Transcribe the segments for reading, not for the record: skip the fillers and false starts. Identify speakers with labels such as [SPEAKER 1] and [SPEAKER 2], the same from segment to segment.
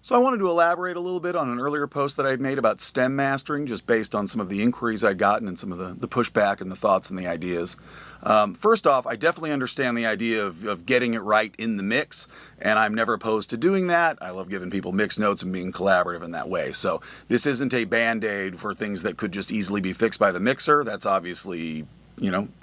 [SPEAKER 1] So I wanted to elaborate a little bit on an earlier post that I'd made about stem mastering, just based on some of the inquiries I'd gotten and some of the pushback and the thoughts and the ideas. First off, I definitely understand the idea of getting it right in the mix, and I'm never opposed to doing that. I love giving people mix notes and being collaborative in that way. So this isn't a band-aid for things that could just easily be fixed by the mixer. That's obviously,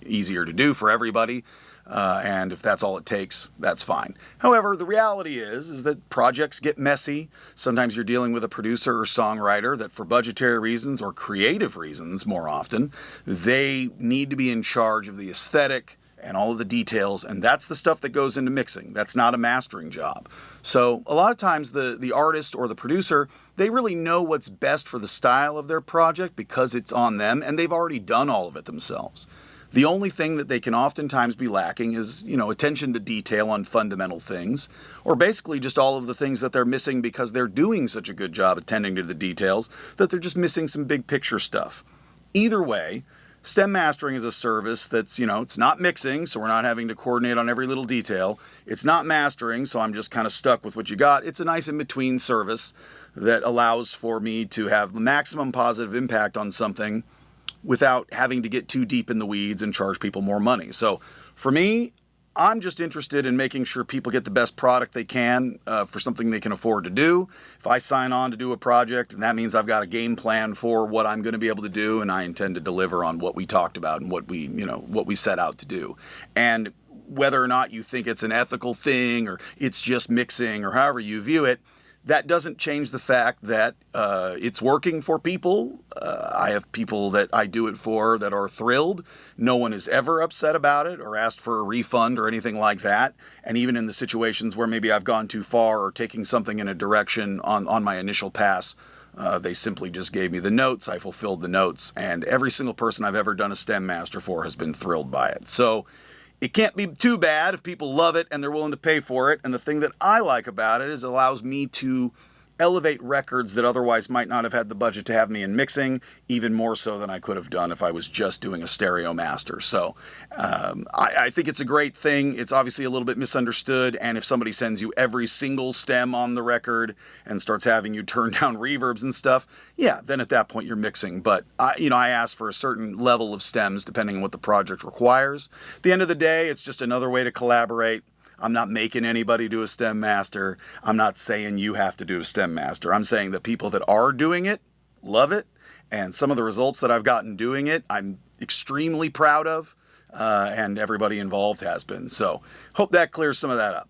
[SPEAKER 1] easier to do for everybody. And if that's all it takes, that's fine. However, the reality is that projects get messy. Sometimes you're dealing with a producer or songwriter that for budgetary reasons or creative reasons, more often, they need to be in charge of the aesthetic and all of the details, and that's the stuff that goes into mixing. That's not a mastering job. So a lot of times the artist or the producer, they really know what's best for the style of their project because it's on them, and they've already done all of it themselves. The only thing that they can oftentimes be lacking is, attention to detail on fundamental things, or basically just all of the things that they're missing because they're doing such a good job attending to the details that they're just missing some big picture stuff. Either way, stem mastering is a service that's, it's not mixing, so we're not having to coordinate on every little detail. It's not mastering, so I'm just kind of stuck with what you got. It's a nice in-between service that allows for me to have maximum positive impact on something without having to get too deep in the weeds and charge people more money. So for me, I'm just interested in making sure people get the best product they can for something they can afford to do. If I sign on to do a project, and that means I've got a game plan for what I'm going to be able to do, and I intend to deliver on what we talked about and what we set out to do. And whether or not you think it's an ethical thing or it's just mixing or however you view it, that doesn't change the fact that it's working for people. I have people that I do it for that are thrilled. No one is ever upset about it or asked for a refund or anything like that. And even in the situations where maybe I've gone too far or taking something in a direction on my initial pass, they simply just gave me the notes. I fulfilled the notes. And every single person I've ever done a stem master for has been thrilled by it. So it can't be too bad if people love it and they're willing to pay for it. And the thing that I like about it is it allows me to elevate records that otherwise might not have had the budget to have me in mixing, even more so than I could have done if I was just doing a stereo master. So I think it's a great thing. It's obviously a little bit misunderstood, and if somebody sends you every single stem on the record and starts having you turn down reverbs and stuff, yeah, then at that point you're mixing. But I ask for a certain level of stems depending on what the project requires. At the end of the day, it's just another way to collaborate. I'm not making anybody do a stem master. I'm not saying you have to do a stem master. I'm saying that people that are doing it love it. And some of the results that I've gotten doing it, I'm extremely proud of. And everybody involved has been. So hope that clears some of that up.